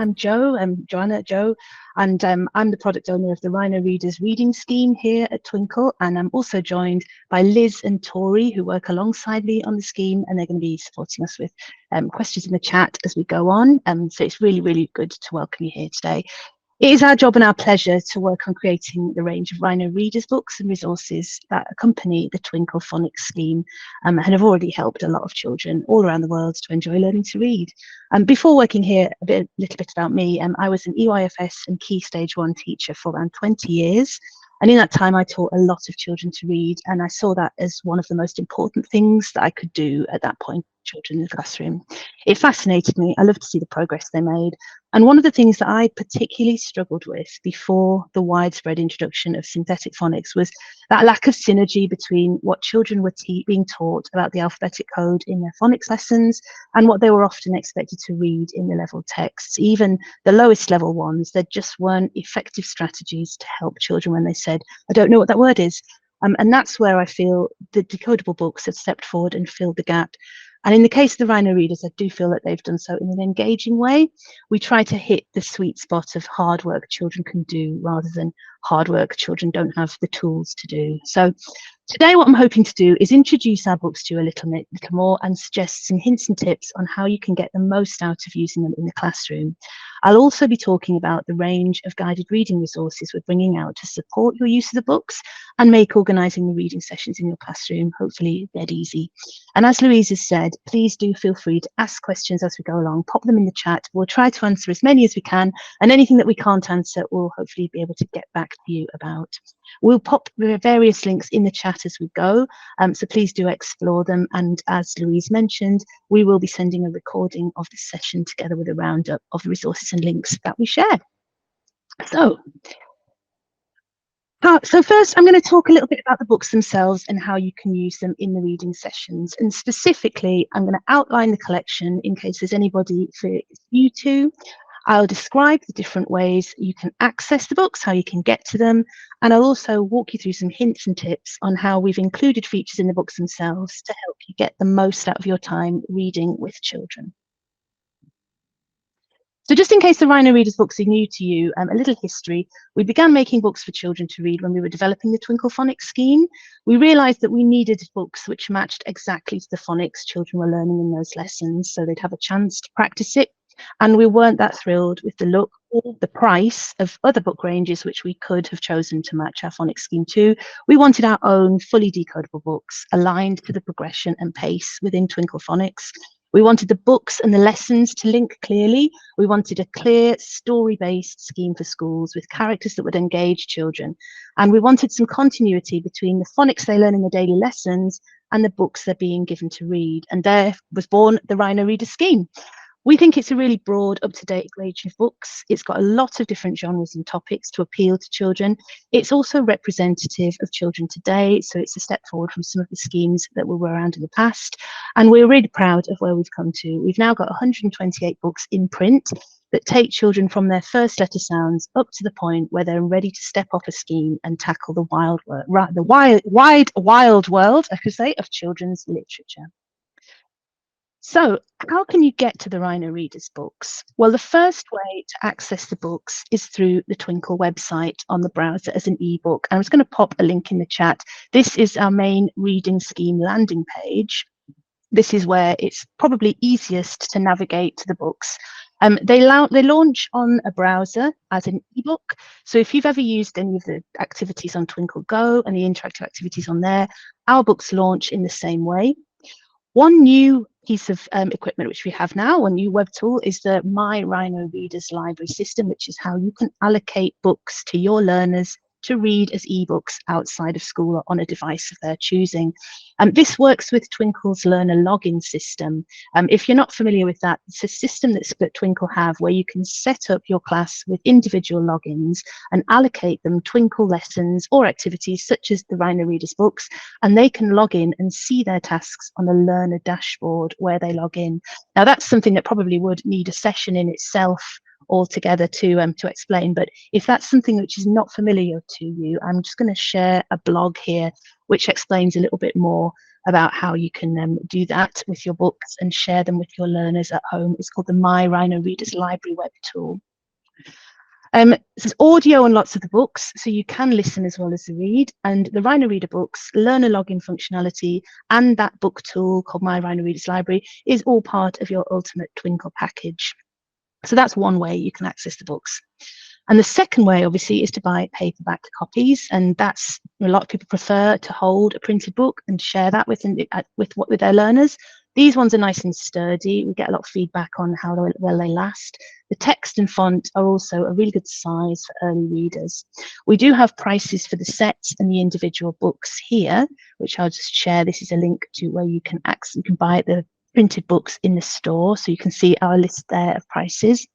I'm Jo, Joanna, Jo, and I'm the product owner of the Rhino Readers reading scheme here at Twinkl, and I'm also joined by Liz and Tori, who work alongside me on the scheme, and they're going to be supporting us with questions in the chat as we go on. So it's really, really good to welcome you here today. It is our job and our pleasure to work on creating the range of Rhino Readers books and resources that accompany the Twinkl Phonics scheme and have already helped a lot of children all around the world to enjoy learning to read. Before working here, a little bit about me, I was an EYFS and Key Stage 1 teacher for around 20 years. And in that time, I taught a lot of children to read, and I saw that as one of the most important things that I could do at that point, children in the classroom. It fascinated me. I loved to see the progress they made. And one of the things that I particularly struggled with before the widespread introduction of synthetic phonics was that lack of synergy between what children were being taught about the alphabetic code in their phonics lessons and what they were often expected to read in the level texts. Even the lowest level ones, there just weren't effective strategies to help children when they said, I don't know what that word is. And that's where I feel the decodable books have stepped forward and filled the gap. And in the case of the Rhino Readers, I do feel that they've done so in an engaging way. We try to hit the sweet spot of hard work children can do rather than hard work children don't have the tools to do. So today what I'm hoping to do is introduce our books to you a little more and suggest some hints and tips on how you can get the most out of using them in the classroom. I'll also be talking about the range of guided reading resources we're bringing out to support your use of the books and make organising the reading sessions in your classroom hopefully dead easy. And as Louise has said, please do feel free to ask questions as we go along, pop them in the chat. We'll try to answer as many as we can, and anything that we can't answer, we'll hopefully be able to get back to you about. We'll pop the various links in the chat as we go, so please do explore them. And as Louise mentioned, we will be sending a recording of this session together with a roundup of the resources and links that we share. So first, I'm going to talk a little bit about the books themselves and how you can use them in the reading sessions. And specifically, I'm going to outline the collection in case there's anybody for you to. I'll describe the different ways you can access the books, how you can get to them, and I'll also walk you through some hints and tips on how we've included features in the books themselves to help you get the most out of your time reading with children. So just in case the Rhino Readers books are new to you, a little history. We began making books for children to read when we were developing the Twinkl Phonics scheme. We realised that we needed books which matched exactly to the phonics children were learning in those lessons, so they'd have a chance to practice it. And we weren't that thrilled with the look or the price of other book ranges which we could have chosen to match our phonics scheme to. We wanted our own fully decodable books aligned to the progression and pace within Twinkl Phonics. We wanted the books and the lessons to link clearly. We wanted a clear story-based scheme for schools with characters that would engage children. And we wanted some continuity between the phonics they learn in the daily lessons and the books they're being given to read. And there was born the Rhino Readers scheme. We think it's a really broad, up-to-date range of books. It's got a lot of different genres and topics to appeal to children. It's also representative of children today, so it's a step forward from some of the schemes that were around in the past. And we're really proud of where we've come to. We've now got 128 books in print that take children from their first letter sounds up to the point where they're ready to step off a scheme and tackle the wild world, I could say, of children's literature. So how can you get to the Rhino Readers books? Well, the first way to access the books is through the Twinkl website on the browser as an ebook. And I was going to pop a link in the chat. This is our main reading scheme landing page. This is where it's probably easiest to navigate to the books. They launch on a browser as an ebook. So if you've ever used any of the activities on Twinkl Go and the interactive activities on there, our books launch in the same way. One new piece of equipment which we have now, one new web tool, is the My Rhino Readers library system, which is how you can allocate books to your learners to read as ebooks outside of school or on a device of their choosing. This works with Twinkl's learner login system. If you're not familiar with that, it's a system that Twinkl have where you can set up your class with individual logins and allocate them Twinkl lessons or activities such as the Rhino Readers books, and they can log in and see their tasks on the learner dashboard where they log in. Now that's something that probably would need a session in itself altogether to explain, but if that's something which is not familiar to you, I'm just going to share a blog here which explains a little bit more. about how you can do that with your books and share them with your learners at home. It's called the My Rhino Readers Library web tool. There's audio on lots of the books, so you can listen as well as read. And the Rhino Reader books, learner login functionality, and that book tool called My Rhino Readers Library is all part of your ultimate Twinkl package. So that's one way you can access the books. And the second way, obviously, is to buy paperback copies, and that's a lot of people prefer to hold a printed book and share that with their learners. These ones are nice and sturdy. We get a lot of feedback on how well they last. The text and font are also a really good size for early readers. We do have prices for the sets and the individual books here, which I'll just share. This is a link to where you can buy the printed books in the store, so you can see our list there of prices.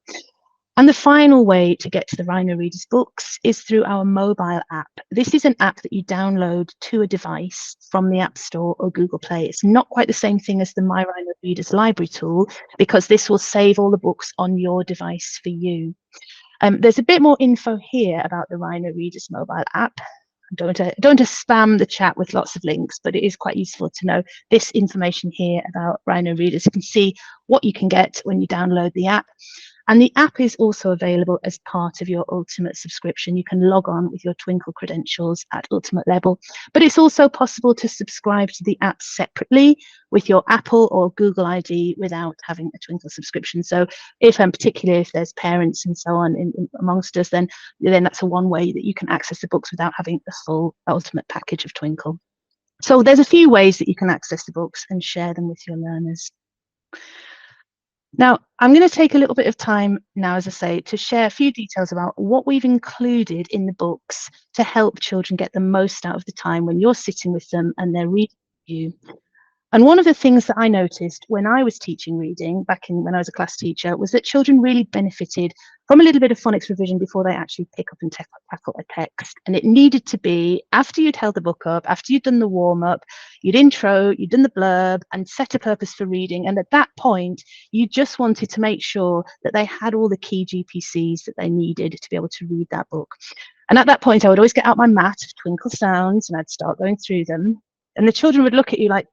And the final way to get to the Rhino Readers books is through our mobile app. This is an app that you download to a device from the App Store or Google Play. It's not quite the same thing as the My Rhino Readers library tool, because this will save all the books on your device for you. There's a bit more info here about the Rhino Readers mobile app. I don't want to spam the chat with lots of links, but it is quite useful to know this information here about Rhino Readers. You can see what you can get when you download the app. And the app is also available as part of your Ultimate subscription. You can log on with your Twinkl credentials at Ultimate level, but it's also possible to subscribe to the app separately with your Apple or Google ID without having a Twinkl subscription. So particularly if there's parents and so on amongst us, then that's one way that you can access the books without having the full Ultimate package of Twinkl. So there's a few ways that you can access the books and share them with your learners. Now, I'm going to take a little bit of time now, as I say, to share a few details about what we've included in the books to help children get the most out of the time when you're sitting with them and they're reading to you. And one of the things that I noticed when I was teaching reading when I was a class teacher was that children really benefited from a little bit of phonics revision before they actually pick up and tackle a text. And it needed to be after you'd held the book up, after you'd done the warm-up, you'd intro, you'd done the blurb and set a purpose for reading. And at that point, you just wanted to make sure that they had all the key GPCs that they needed to be able to read that book. And at that point, I would always get out my mat of Twinkl sounds and I'd start going through them. And the children would look at you like,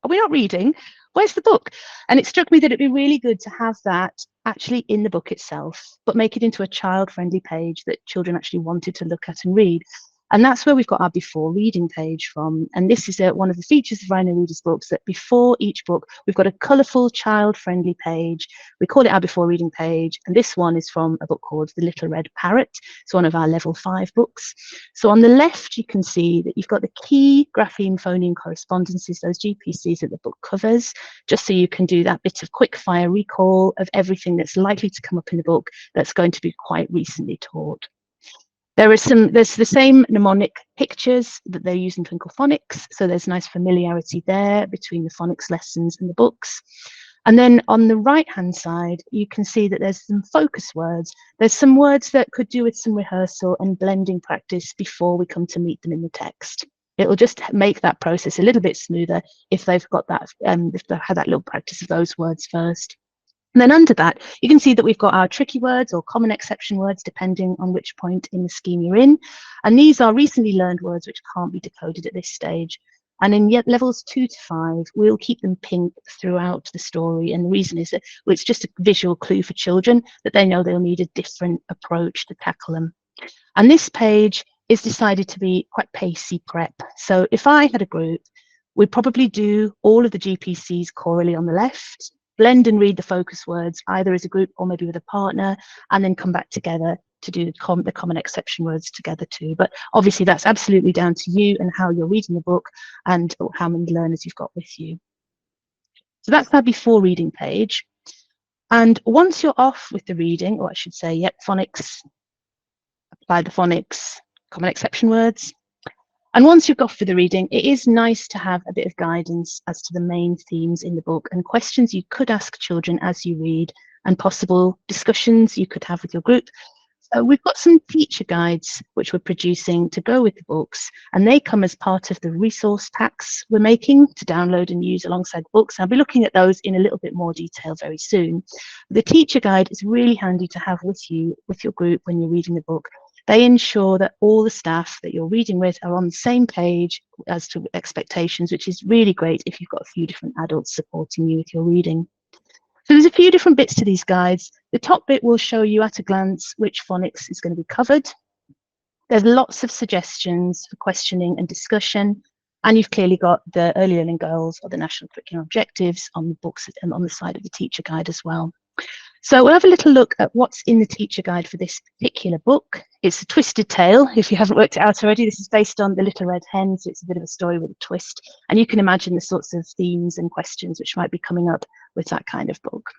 are we not reading? Where's the book? And it struck me that it'd be really good to have that actually in the book itself, but make it into a child-friendly page that children actually wanted to look at and read. And that's where we've got our before reading page from. And this is one of the features of Rhino Readers books, that before each book, we've got a colourful child-friendly page. We call it our before reading page. And this one is from a book called The Little Red Parrot. It's one of our level 5 books. So on the left, you can see that you've got the key grapheme phoneme correspondences, those GPCs that the book covers, just so you can do that bit of quick fire recall of everything that's likely to come up in the book that's going to be quite recently taught. There's the same mnemonic pictures that they use in Twinkl Phonics, so there's nice familiarity there between the phonics lessons and the books. And then on the right-hand side, you can see that there's some focus words. There's some words that could do with some rehearsal and blending practice before we come to meet them in the text. It'll just make that process a little bit smoother if they've got that, if they've had that little practice of those words first. And then under that, you can see that we've got our tricky words or common exception words, depending on which point in the scheme you're in. And these are recently learned words which can't be decoded at this stage. And in levels 2 to 5, we'll keep them pink throughout the story. And the reason is that it's just a visual clue for children that they know they'll need a different approach to tackle them. And this page is decided to be quite pacey prep. So if I had a group, we'd probably do all of the GPCs chorally on the left, blend and read the focus words either as a group or maybe with a partner, and then come back together to do the common exception words together too. But obviously that's absolutely down to you and how you're reading the book and how many learners you've got with you. So that's our before reading page. And once you're off with the reading, or I should say, yep, phonics, apply the phonics, common exception words. And once you've got for the reading, it is nice to have a bit of guidance as to the main themes in the book and questions you could ask children as you read and possible discussions you could have with your group. So we've got some teacher guides which we're producing to go with the books, and they come as part of the resource packs we're making to download and use alongside books. I'll be looking at those in a little bit more detail very soon. The teacher guide is really handy to have with you, with your group when you're reading the book, They ensure that all the staff that you're reading with are on the same page as to expectations, which is really great if you've got a few different adults supporting you with your reading. So there's a few different bits to these guides. The top bit will show you at a glance which phonics is going to be covered. There's lots of suggestions for questioning and discussion, and you've clearly got the early learning goals or the national curriculum objectives on the books and on the side of the teacher guide as well. So we'll have a little look at what's in the teacher guide for this particular book. It's A Twisted Tale. If you haven't worked it out already, this is based on The Little Red Hen, so it's a bit of a story with a twist. And you can imagine the sorts of themes and questions which might be coming up with that kind of book.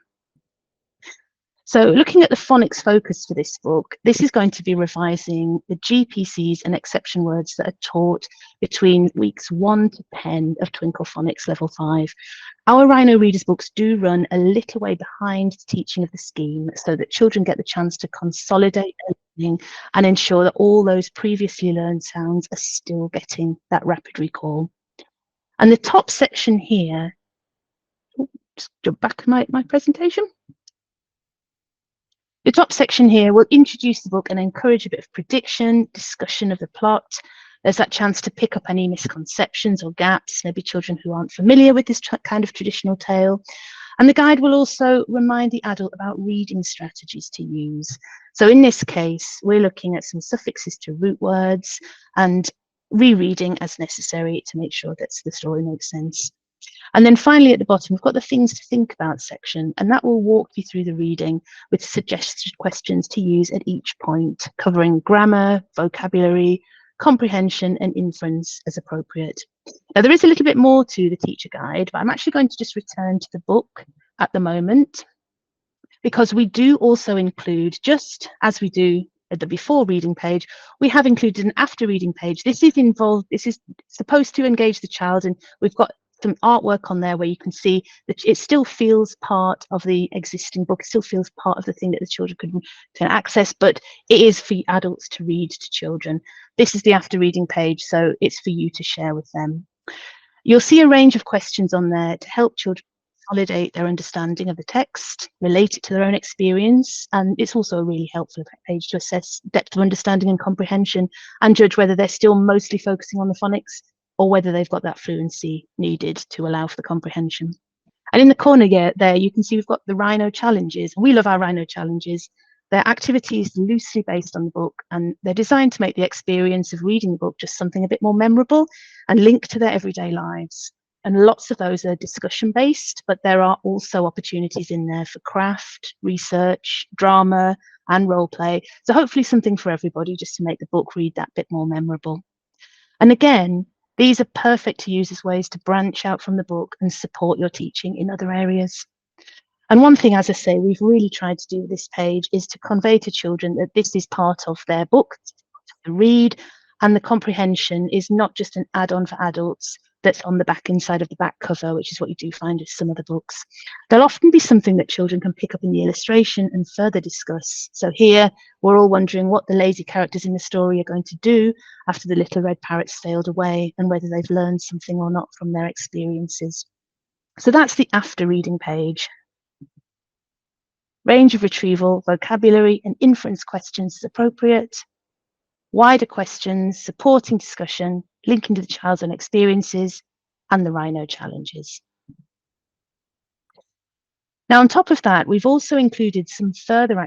So looking at the phonics focus for this book, this is going to be revising the GPCs and exception words that are taught between weeks 1 to 10 of Twinkl Phonics Level 5. Our Rhino Readers books do run a little way behind the teaching of the scheme so that children get the chance to consolidate their learning and ensure that all those previously learned sounds are still getting that rapid recall. And the top section here, just jump back my presentation. The top section here will introduce the book and encourage a bit of prediction, discussion of the plot. There's that chance to pick up any misconceptions or gaps, maybe children who aren't familiar with this kind of traditional tale. And the guide will also remind the adult about reading strategies to use. So in this case, we're looking at some suffixes to root words and rereading as necessary to make sure that the story makes sense. And then finally at the bottom, we've got the things to think about section, and that will walk you through the reading with suggested questions to use at each point, covering grammar, vocabulary, comprehension and inference as appropriate. Now there is a little bit more to the teacher guide, but I'm actually going to just return to the book at the moment, because we do also include, just as we do at the before reading page, we have included an after reading page. This is supposed to engage the child, and we've got some artwork on there where you can see that it still feels part of the existing book. It still feels part of the thing that the children can access, but it is for adults to read to children. This is the after reading page, so it's for you to share with them. You'll see a range of questions on there to help children consolidate their understanding of the text, relate it to their own experience, and it's also a really helpful page to assess depth of understanding and comprehension and judge whether they're still mostly focusing on the phonics or whether they've got that fluency needed to allow for the comprehension. And in the corner there, you can see we've got the Rhino challenges. We love our Rhino challenges. They're activities loosely based on the book, and they're designed to make the experience of reading the book just something a bit more memorable and linked to their everyday lives. And lots of those are discussion based, but there are also opportunities in there for craft, research, drama, and role play. So hopefully something for everybody just to make the book read that bit more memorable. And again, these are perfect to use as ways to branch out from the book and support your teaching in other areas. And one thing, as I say, we've really tried to do with this page is to convey to children that this is part of their book, the read, and the comprehension is not just an add-on for adults that's on the back inside of the back cover, which is what you do find with some other books. There'll often be something that children can pick up in the illustration and further discuss. So here, we're all wondering what the lazy characters in the story are going to do after the little red parrots sailed away and whether they've learned something or not from their experiences. So that's the after reading page. Range of retrieval, vocabulary and inference questions as appropriate. Wider questions, supporting discussion, linking to the child's own experiences, and the Rhino challenges. Now, on top of that, we've also included some further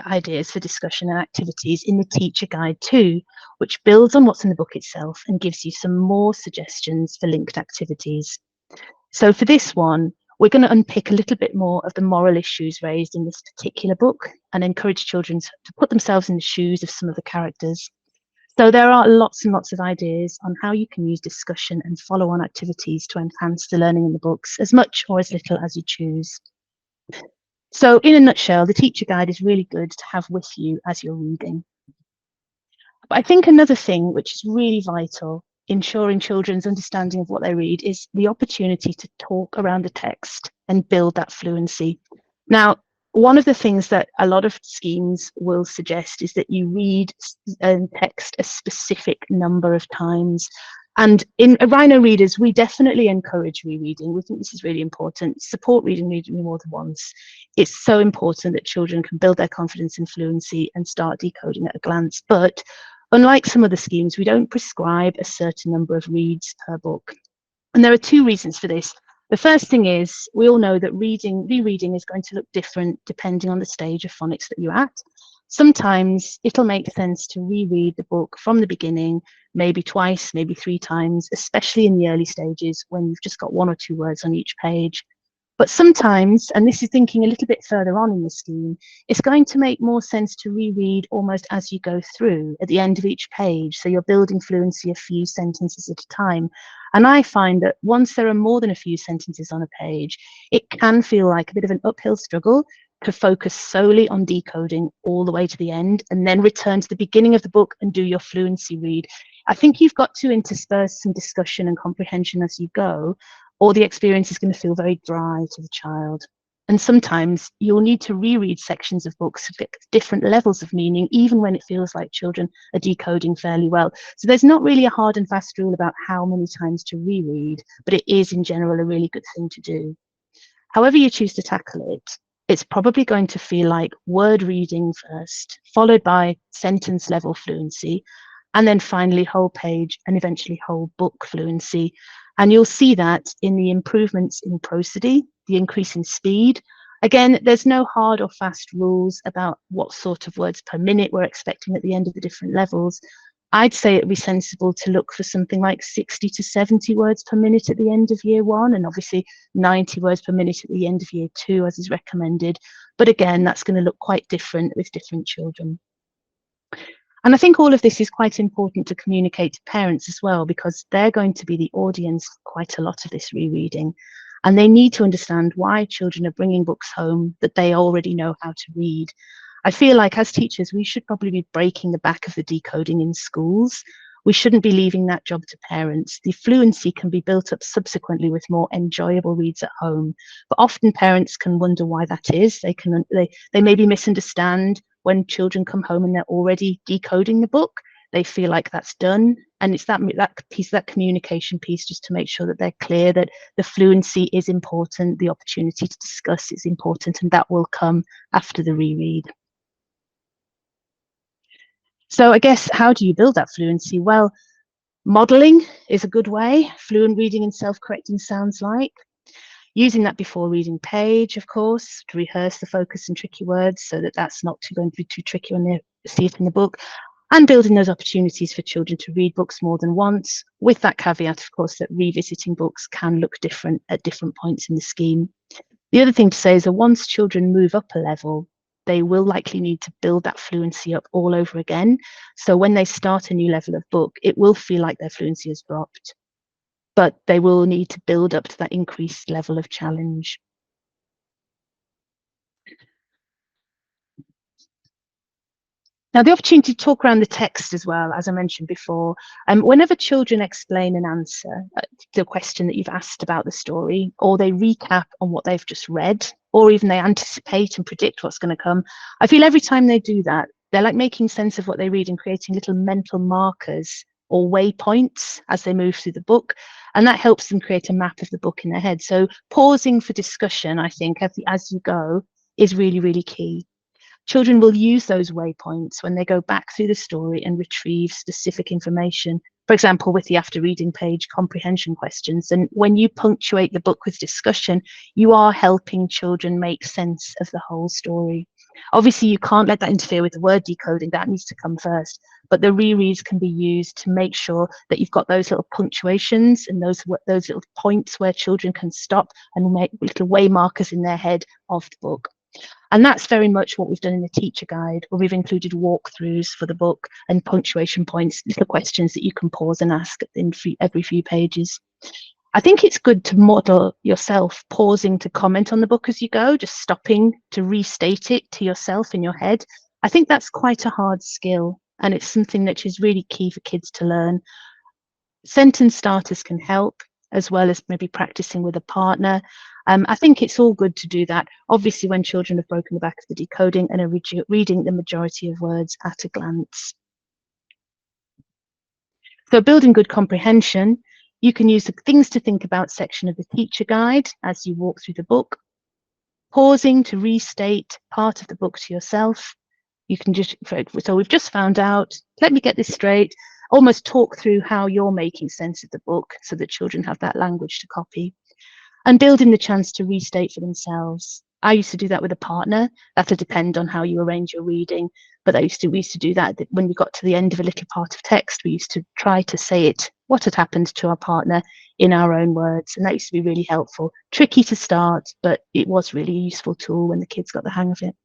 ideas for discussion and activities in the teacher guide too, which builds on what's in the book itself and gives you some more suggestions for linked activities. So for this one, we're going to unpick a little bit more of the moral issues raised in this particular book and encourage children to put themselves in the shoes of some of the characters. So there are lots and lots of ideas on how you can use discussion and follow-on activities to enhance the learning in the books, as much or as little as you choose. So in a nutshell, the teacher guide is really good to have with you as you're reading. But I think another thing which is really vital, ensuring children's understanding of what they read, is the opportunity to talk around the text and build that fluency. Now, one of the things that a lot of schemes will suggest is that you read text a specific number of times. And in Rhino Readers, we definitely encourage rereading. We think this is really important. Support reading more than once. It's so important that children can build their confidence and fluency and start decoding at a glance. But unlike some other schemes, we don't prescribe a certain number of reads per book. And there are two reasons for this. The first thing is we all know that rereading is going to look different depending on the stage of phonics that you're at. Sometimes it'll make sense to reread the book from the beginning, maybe twice, maybe 3 times, especially in the early stages when you've just got 1 or 2 words on each page. But sometimes, and this is thinking a little bit further on in the scheme, it's going to make more sense to reread almost as you go through at the end of each page. So you're building fluency a few sentences at a time. And I find that once there are more than a few sentences on a page, it can feel like a bit of an uphill struggle to focus solely on decoding all the way to the end and then return to the beginning of the book and do your fluency read. I think you've got to intersperse some discussion and comprehension as you go, or the experience is going to feel very dry to the child. And sometimes you'll need to reread sections of books to get different levels of meaning, even when it feels like children are decoding fairly well. So there's not really a hard and fast rule about how many times to reread, but it is in general a really good thing to do. However you choose to tackle it, it's probably going to feel like word reading first, followed by sentence level fluency, and then finally whole page and eventually whole book fluency. And you'll see that in the improvements in prosody, the increase in speed. Again, there's no hard or fast rules about what sort of words per minute we're expecting at the end of the different levels. I'd say it'd be sensible to look for something like 60 to 70 words per minute at the end of year 1, and obviously 90 words per minute at the end of year 2, as is recommended. But again, that's going to look quite different with different children. And I think all of this is quite important to communicate to parents as well, because they're going to be the audience for quite a lot of this rereading. And they need to understand why children are bringing books home that they already know how to read. I feel like as teachers, we should probably be breaking the back of the decoding in schools. We shouldn't be leaving that job to parents. The fluency can be built up subsequently with more enjoyable reads at home. But often parents can wonder why that is. They maybe misunderstand when children come home and they're already decoding the book. They feel like that's done. And it's that piece, that communication piece, just to make sure that they're clear that the fluency is important, the opportunity to discuss is important, and that will come after the reread. So I guess, how do you build that fluency? Well, modeling is a good way. Fluent reading and self-correcting sounds like. Using that before reading page, of course, to rehearse the focus and tricky words so that that's not going to be too tricky when they see it in the book. And building those opportunities for children to read books more than once, with that caveat, of course, that revisiting books can look different at different points in the scheme. The other thing to say is that once children move up a level, they will likely need to build that fluency up all over again. So when they start a new level of book, it will feel like their fluency has dropped, but they will need to build up to that increased level of challenge. Now, the opportunity to talk around the text as well, as I mentioned before, whenever children explain and answer the question that you've asked about the story, or they recap on what they've just read, or even they anticipate and predict what's going to come, I feel every time they do that, they're like making sense of what they read and creating little mental markers or waypoints as they move through the book. And that helps them create a map of the book in their head. So pausing for discussion, I think, as you go, is really, really key. Children will use those waypoints when they go back through the story and retrieve specific information. For example, with the after reading page comprehension questions. And when you punctuate the book with discussion, you are helping children make sense of the whole story. Obviously, you can't let that interfere with the word decoding. That needs to come first. But the rereads can be used to make sure that you've got those little punctuations and those little points where children can stop and make little way markers in their head of the book. And that's very much what we've done in the teacher guide, where we've included walkthroughs for the book and punctuation points, little questions that you can pause and ask in every few pages. I think it's good to model yourself pausing to comment on the book as you go, just stopping to restate it to yourself in your head. I think that's quite a hard skill, and it's something that is really key for kids to learn. Sentence starters can help, as well as maybe practicing with a partner. I think it's all good to do that, obviously when children have broken the back of the decoding and are reading the majority of words at a glance. So building good comprehension, you can use the things to think about section of the teacher guide as you walk through the book, pausing to restate part of the book to yourself. You can just, so we've just found out, let me get this straight, almost talk through how you're making sense of the book so that children have that language to copy, and building the chance to restate for themselves. I used to do that with a partner. That'll depend on how you arrange your reading, but we used to do that when we got to the end of a little part of text. We used to try to say it, what had happened to our partner in our own words, and that used to be really helpful. Tricky to start, but it was really a useful tool when the kids got the hang of it.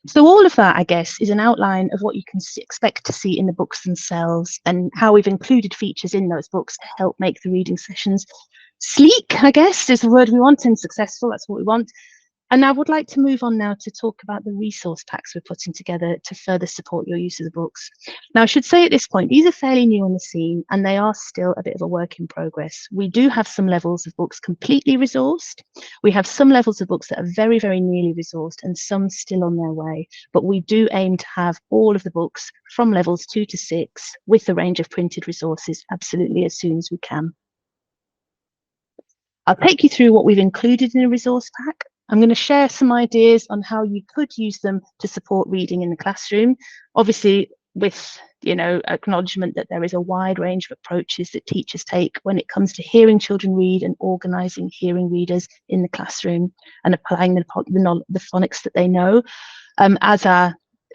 So all of that, I guess, is an outline of what you can expect to see in the books themselves and how we've included features in those books to help make the reading sessions sleek, I guess, is the word we want, and successful. That's what we want. And I would like to move on now to talk about the resource packs we're putting together to further support your use of the books. Now, I should say at this point, these are fairly new on the scene and they are still a bit of a work in progress. We do have some levels of books completely resourced. We have some levels of books that are very, very nearly resourced and some still on their way. But we do aim to have all of the books from levels 2 to 6 with a range of printed resources absolutely as soon as we can. I'll take you through what we've included in a resource pack. I'm going to share some ideas on how you could use them to support reading in the classroom, obviously with acknowledgement that there is a wide range of approaches that teachers take when it comes to hearing children read and organising hearing readers in the classroom and applying the phonics that they know.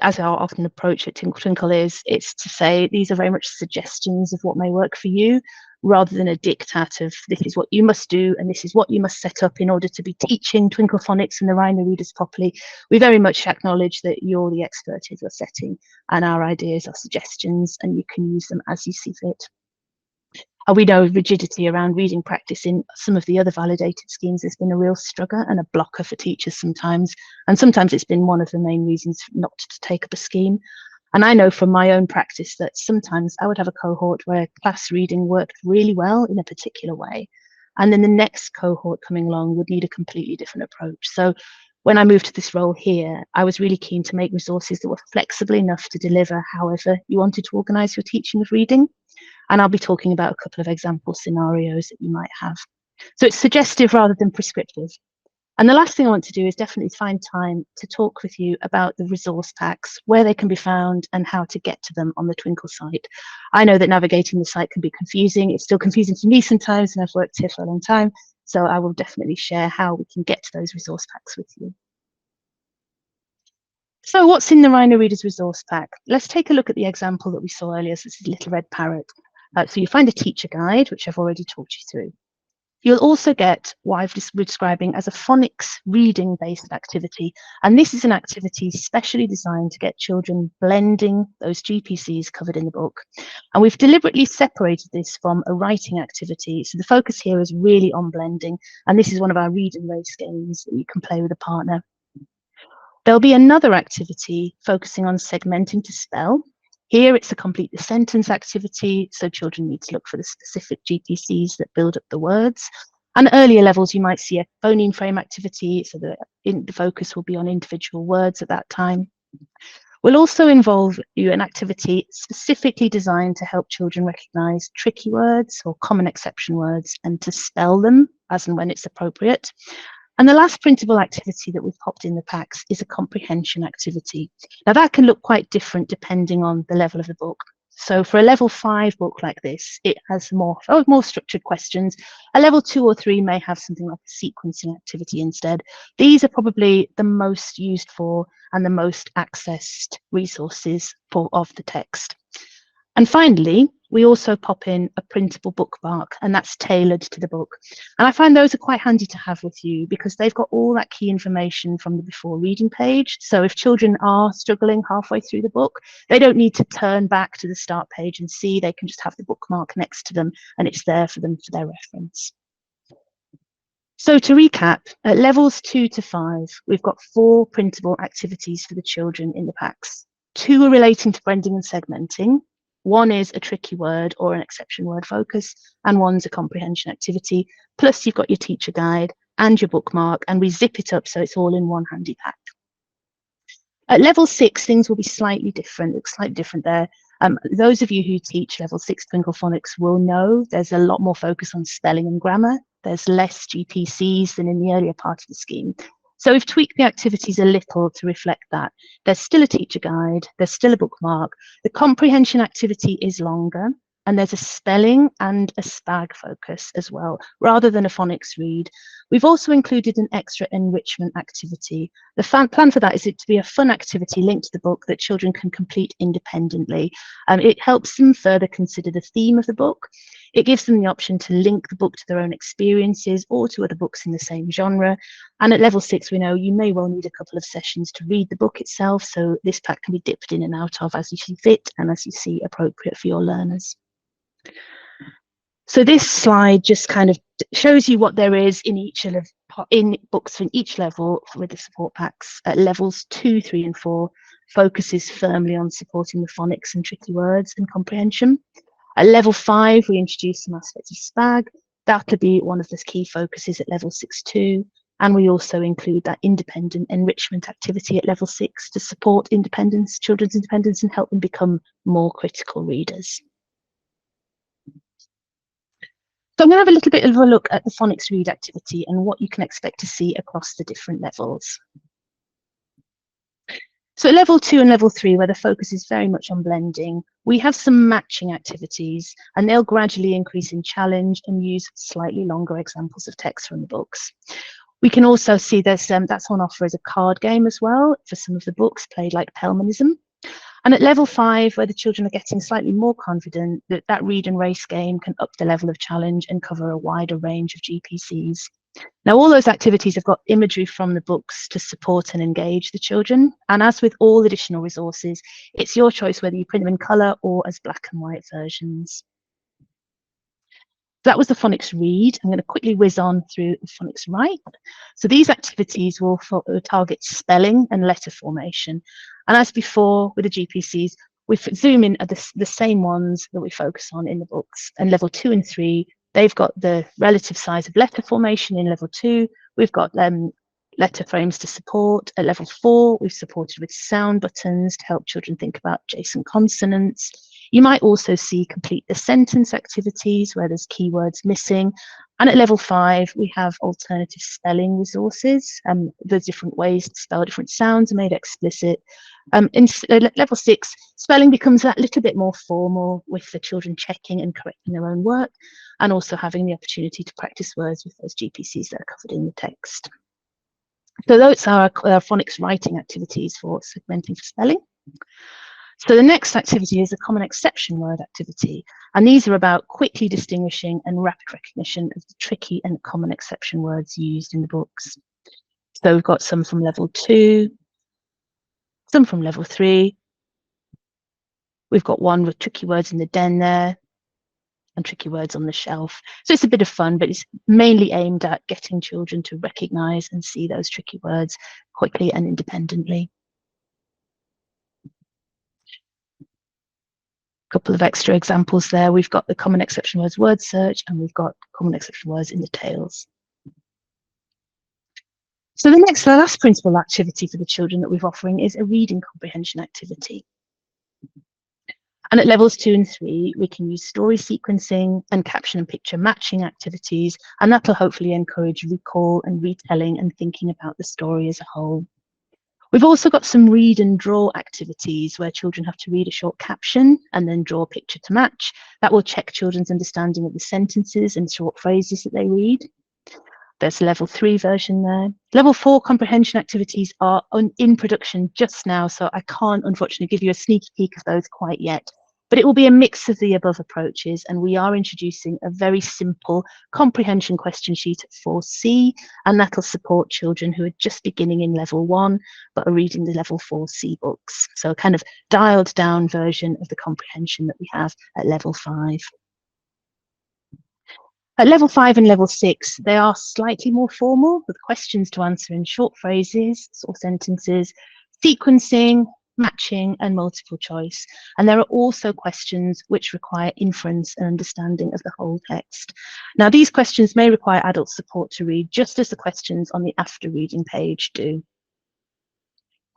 As our often approach at Twinkl is, it's to say these are very much suggestions of what may work for you, rather than a diktat of this is what you must do and this is what you must set up in order to be teaching Twinkl phonics and the Rhino Readers properly. We very much acknowledge that you're the expert in your setting and our ideas are suggestions and you can use them as you see fit. We know rigidity around reading practice in some of the other validated schemes has been a real struggle and a blocker for teachers sometimes, and sometimes it's been one of the main reasons not to take up a scheme. And I know from my own practice that sometimes I would have a cohort where class reading worked really well in a particular way, and then the next cohort coming along would need a completely different approach. So when I moved to this role here, I was really keen to make resources that were flexible enough to deliver however you wanted to organise your teaching of reading. And I'll be talking about a couple of example scenarios that you might have. So it's suggestive rather than prescriptive. And the last thing I want to do is definitely find time to talk with you about the resource packs, where they can be found and how to get to them on the Twinkl site. I know that navigating the site can be confusing. It's still confusing to me sometimes, and I've worked here for a long time. So I will definitely share how we can get to those resource packs with you. So what's in the Rhino Readers resource pack? Let's take a look at the example that we saw earlier. So this is Little Red Parrot. So you find a teacher guide, which I've already talked you through. You'll also get what I've been describing as a phonics reading-based activity. And this is an activity specially designed to get children blending those GPCs covered in the book. And we've deliberately separated this from a writing activity. So the focus here is really on blending. And this is one of our read and race games that you can play with a partner. There'll be another activity focusing on segmenting to spell. Here it's a complete the sentence activity, so children need to look for the specific GPCs that build up the words. And earlier levels, you might see a phoneme frame activity, so the focus will be on individual words at that time. We'll also involve you in activity specifically designed to help children recognise tricky words or common exception words and to spell them as and when it's appropriate. And the last printable activity that we've popped in the packs is a comprehension activity. Now that can look quite different depending on the level of the book. So for a level 5 book like this, it has more structured questions. A level 2 or 3 may have something like a sequencing activity instead. These are probably the most used for and the most accessed resources of the text. And finally, we also pop in a printable bookmark, and that's tailored to the book. And I find those are quite handy to have with you because they've got all that key information from the before reading page. So if children are struggling halfway through the book, they don't need to turn back to the start page and see, they can just have the bookmark next to them and it's there for them for their reference. So to recap, at levels 2 to 5, we've got 4 printable activities for the children in the packs. 2 are relating to blending and segmenting. 1 is a tricky word or an exception word focus, and 1's a comprehension activity. Plus you've got your teacher guide and your bookmark, and we zip it up so it's all in one handy pack. At level 6, things will be slightly different. It's slightly different there. Those of you who teach level 6 Twinkl phonics will know there's a lot more focus on spelling and grammar. There's less GPCs than in the earlier part of the scheme. So we've tweaked the activities a little to reflect that. There's still a teacher guide, there's still a bookmark. The comprehension activity is longer, and there's a spelling and a SPAG focus as well, rather than a phonics read. We've also included an extra enrichment activity. The plan for that is it to be a fun activity linked to the book that children can complete independently. It helps them further consider the theme of the book. It gives them the option to link the book to their own experiences or to other books in the same genre. And at level 6, we know you may well need a couple of sessions to read the book itself, so this pack can be dipped in and out of as you see fit and as you see appropriate for your learners. So this slide just kind of shows you what there is in each of in books from each level with the support packs. At levels 2, 3, and 4, focuses firmly on supporting the phonics and tricky words and comprehension. At level 5, we introduce some aspects of SPAG. That'll be one of the key focuses at level 6 too. And we also include that independent enrichment activity at level 6 to support independence, children's independence, and help them become more critical readers. So I'm going to have a little bit of a look at the phonics read activity and what you can expect to see across the different levels. So at level 2 and level 3, where the focus is very much on blending, we have some matching activities, and they'll gradually increase in challenge and use slightly longer examples of text from the books. We can also see there's that's on offer as a card game as well for some of the books played like Pelmanism. And at level 5, where the children are getting slightly more confident, that read and race game can up the level of challenge and cover a wider range of GPCs. Now, all those activities have got imagery from the books to support and engage the children. And as with all additional resources, it's your choice whether you print them in colour or as black and white versions. That was the phonics read. I'm going to quickly whiz on through the phonics write. So these activities will target spelling and letter formation. And as before with the GPCs, we zoom in at the same ones that we focus on in the books. And level 2 and 3, they've got the relative size of letter formation in level 2. We've got letter frames to support. At level 4, we've supported with sound buttons to help children think about adjacent consonants. You might also see complete the sentence activities where there's keywords missing. And at level 5, we have alternative spelling resources. There's different ways to spell different sounds are made explicit. In level 6, spelling becomes that little bit more formal with the children checking and correcting their own work, and also having the opportunity to practice words with those GPCs that are covered in the text. So those are our phonics writing activities for segmenting for spelling. So the next activity is a common exception word activity. And these are about quickly distinguishing and rapid recognition of the tricky and common exception words used in the books. So we've got some from level 2, some from level 3. We've got one with tricky words in the den there and tricky words on the shelf. So it's a bit of fun, but it's mainly aimed at getting children to recognise and see those tricky words quickly and independently. Couple of extra examples there. We've got the common exception words word search, and we've got common exception words in the tails. So the last principal activity for the children that we're offering is a reading comprehension activity. And at levels 2 and 3, we can use story sequencing and caption and picture matching activities, and that'll hopefully encourage recall and retelling and thinking about the story as a whole. We've also got some read and draw activities where children have to read a short caption and then draw a picture to match. That will check children's understanding of the sentences and short phrases that they read. There's a level 3 version there. Level 4 comprehension activities are in production just now, so I can't unfortunately give you a sneaky peek of those quite yet. But it will be a mix of the above approaches, and we are introducing a very simple comprehension question sheet at 4C, and that'll support children who are just beginning in level 1 but are reading the level 4C books. So a kind of dialed down version of the comprehension that we have at level 5. At level 5 and level 6, they are slightly more formal with questions to answer in short phrases or sentences, sequencing, matching, and multiple choice. And there are also questions which require inference and understanding of the whole text. Now, these questions may require adult support to read, just as the questions on the after reading page do.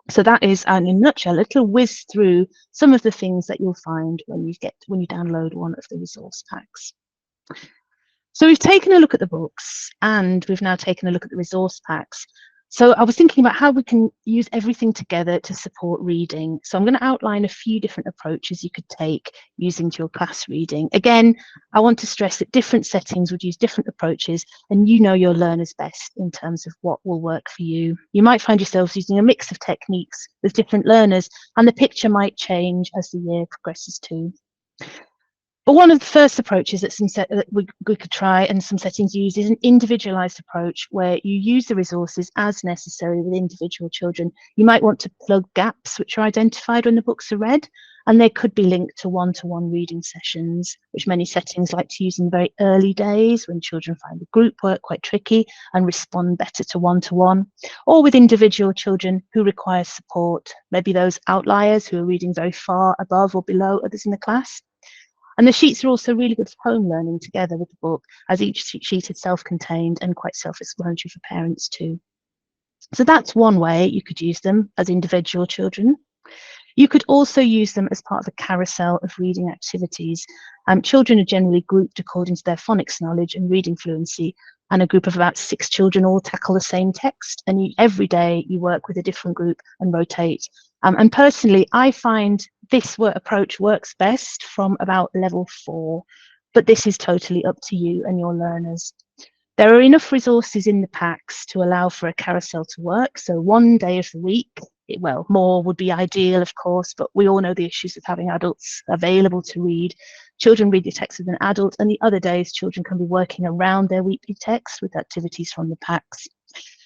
So that is, in a nutshell, a little whiz through some of the things that you'll find when you download one of the resource packs. So we've taken a look at the books and we've now taken a look at the resource packs. So I was thinking about how we can use everything together to support reading. So I'm going to outline a few different approaches you could take using to your class reading. Again, I want to stress that different settings would use different approaches, and you know your learners best in terms of what will work for you. You might find yourselves using a mix of techniques with different learners, and the picture might change as the year progresses too. But one of the first approaches that we could try and some settings use is an individualized approach where you use the resources as necessary with individual children. You might want to plug gaps which are identified when the books are read, and they could be linked to one-to-one reading sessions, which many settings like to use in the very early days when children find the group work quite tricky and respond better to one-to-one, or with individual children who require support, maybe those outliers who are reading very far above or below others in the class. And the sheets are also really good for home learning together with the book, as each sheet is self-contained and quite self-explanatory for parents too. So that's one way you could use them as individual children. You could also use them as part of a carousel of reading activities. Children are generally grouped according to their phonics knowledge and reading fluency, and a group of about 6 children all tackle the same text. And every day you work with a different group and rotate. And personally, I find this approach works best from about level 4, but this is totally up to you and your learners. There are enough resources in the packs to allow for a carousel to work. So one day of the week, well, more would be ideal, of course, but we all know the issues of having adults available to read. Children read the text with an adult, and the other days children can be working around their weekly text with activities from the packs.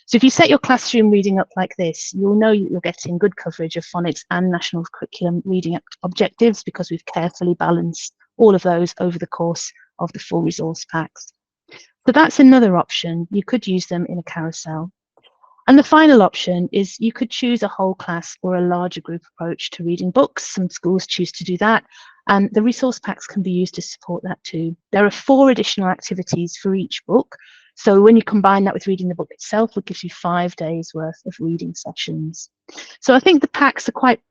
So if you set your classroom reading up like this, you'll know you're getting good coverage of phonics and national curriculum reading objectives because we've carefully balanced all of those over the course of the full resource packs. So that's another option. You could use them in a carousel. And the final option is you could choose a whole class or a larger group approach to reading books. Some schools choose to do that, and the resource packs can be used to support that too. There are 4 additional activities for each book. So when you combine that with reading the book itself, it gives you 5 days worth of reading sessions. So I think the packs are quite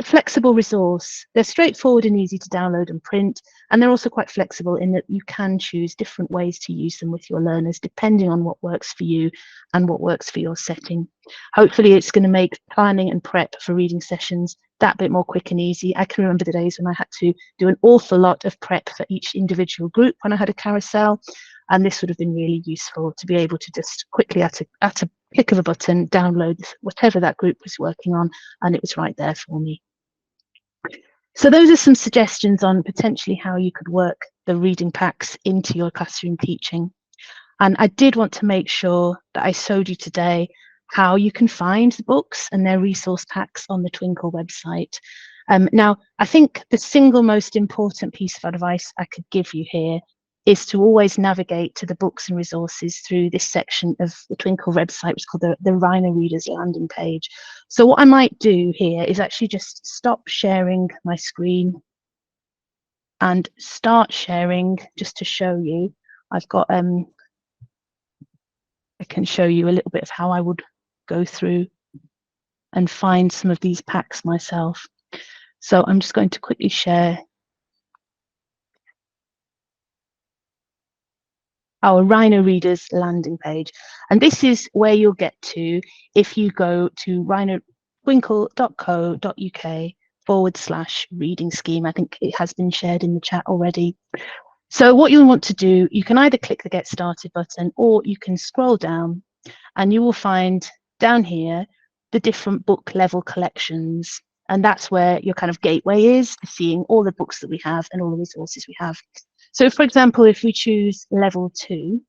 flexible resource. They're straightforward and easy to download and print, and they're also quite flexible in that you can choose different ways to use them with your learners depending on what works for you and what works for your setting. Hopefully it's going to make planning and prep for reading sessions that bit more quick and easy. I can remember the days when I had to do an awful lot of prep for each individual group when I had a carousel, and this would have been really useful to be able to just quickly at a click of a button download whatever that group was working on, and it was right there for me. So those are some suggestions on potentially how you could work the reading packs into your classroom teaching. And I did want to make sure that I showed you today how you can find the books and their resource packs on the Twinkl website. Now, I think the single most important piece of advice I could give you here is to always navigate to the books and resources through this section of the Twinkl website, which is called the Rhino Readers landing page. So what I might do here is actually just stop sharing my screen and start sharing just to show you. I've got, I can show you a little bit of how I would go through and find some of these packs myself. So I'm just going to quickly share our Rhino Readers landing page. And this is where you'll get to if you go to twinkl.co.uk/reading scheme. I think it has been shared in the chat already. So what you'll want to do, you can either click the Get Started button or you can scroll down and you will find down here the different book level collections. And that's where your kind of gateway is to seeing all the books that we have and all the resources we have. So for example, if we choose level 2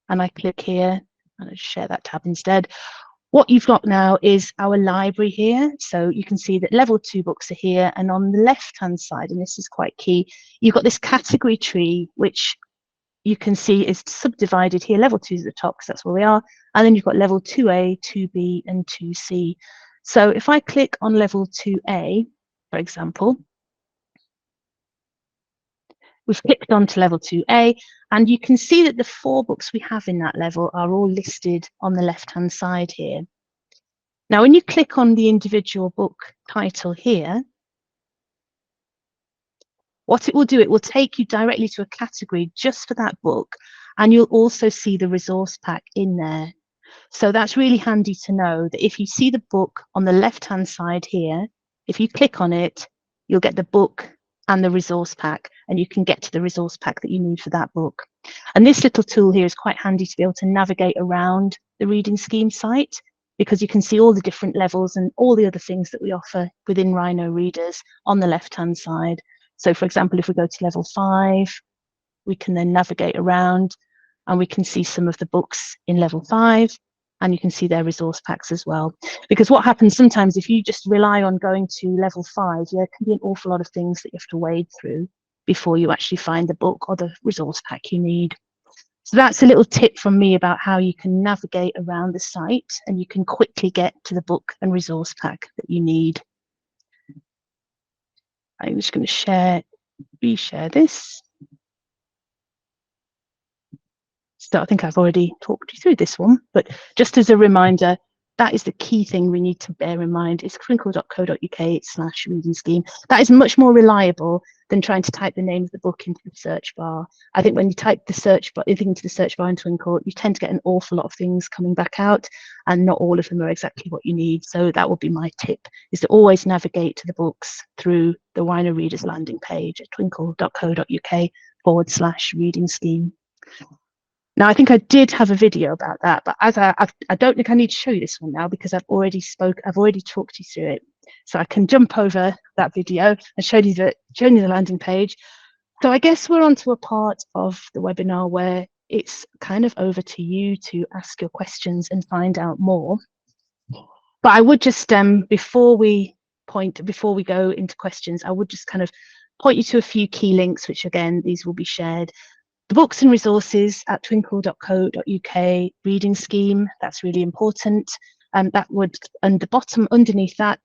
and I click here, and I'll share that tab instead, what you've got now is our library here. So you can see that level 2 books are here, and on the left hand side, and this is quite key, you've got this category tree, which you can see is subdivided here. Level 2 is at the top because that's where we are, and then you've got level 2A, 2B and 2C. So if I click on level 2A, for example, we've clicked on to level 2A, and you can see that the 4 books we have in that level are all listed on the left-hand side here. Now, when you click on the individual book title here, what it will do, it will take you directly to a category just for that book, and you'll also see the resource pack in there. So that's really handy to know that if you see the book on the left-hand side here, if you click on it, you'll get the book and the resource pack, and you can get to the resource pack that you need for that book. And this little tool here is quite handy to be able to navigate around the reading scheme site, because you can see all the different levels and all the other things that we offer within Rhino Readers on the left-hand side. So for example, if we go to level 5, we can then navigate around and we can see some of the books in level 5, and you can see their resource packs as well. Because what happens sometimes if you just rely on going to level 5, there can be an awful lot of things that you have to wade through before you actually find the book or the resource pack you need. So that's a little tip from me about how you can navigate around the site and you can quickly get to the book and resource pack that you need. I'm just going to reshare this. So I think I've already talked you through this one, but just as a reminder, that is the key thing we need to bear in mind, is twinkl.co.uk/reading scheme. That is much more reliable than trying to type the name of the book into the search bar. I think when you type the search bar into the search bar in Twinkl, you tend to get an awful lot of things coming back out, and not all of them are exactly what you need. So that would be my tip, is to always navigate to the books through the Rhino Readers landing page at twinkl.co.uk/reading scheme. Now, I think I did have a video about that, but as I don't think I need to show you this one now, because I've already talked you through it. So I can jump over that video and show you the landing page. So I guess we're onto a part of the webinar where it's kind of over to you to ask your questions and find out more. But I would just, before we go into questions, I would just kind of point you to a few key links, which again, these will be shared. The books and resources at twinkl.co.uk reading scheme, that's really important. That would, and the bottom underneath that,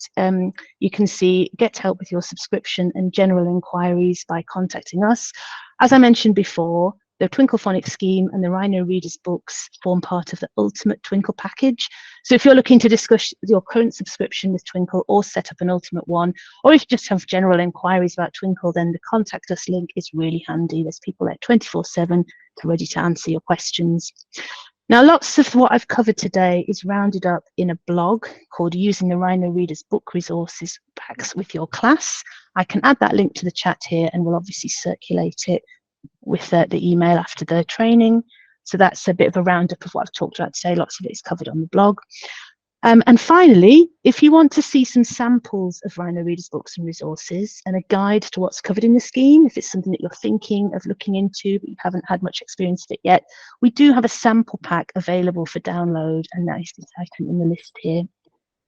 you can see get help with your subscription and general inquiries by contacting us. As I mentioned before, the Twinkl Phonics scheme and the Rhino Readers books form part of the Ultimate Twinkl package. So if you're looking to discuss your current subscription with Twinkl or set up an ultimate one, or if you just have general inquiries about Twinkl, then the contact us link is really handy. There's people there 24/7 ready to answer your questions. Now, lots of what I've covered today is rounded up in a blog called Using the Rhino Readers Book Resources Packs with Your Class. I can add that link to the chat here, and we'll obviously circulate it with the email after the training. So that's a bit of a roundup of what I've talked about today. Lots of it is covered on the blog. And finally, if you want to see some samples of Rhino Readers books and resources and a guide to what's covered in the scheme, if it's something that you're thinking of looking into but you haven't had much experience with it yet, we do have a sample pack available for download, and that is the item in the list here.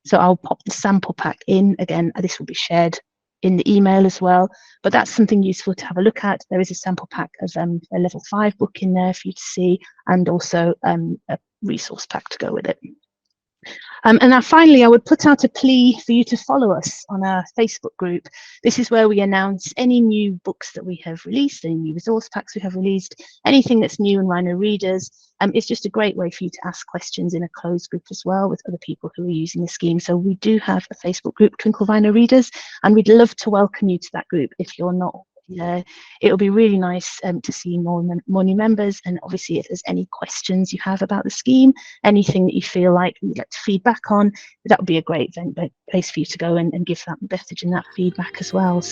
So I'll pop the sample pack in. Again, this will be shared in the email as well, but that's something useful to have a look at. There is a sample pack of a level 5 book in there for you to see, and also a resource pack to go with it. And now finally, I would put out a plea for you to follow us on our Facebook group. This is where we announce any new books that we have released, any new resource packs we have released, anything that's new in Rhino Readers. It's just a great way for you to ask questions in a closed group as well with other people who are using the scheme. So we do have a Facebook group, Twinkl Rhino Readers, and we'd love to welcome you to that group if you're not there. It'll be really nice to see more new members, and obviously if there's any questions you have about the scheme, anything that you feel like you'd like to feedback on, that would be a great place for you to go and give that message and that feedback as well.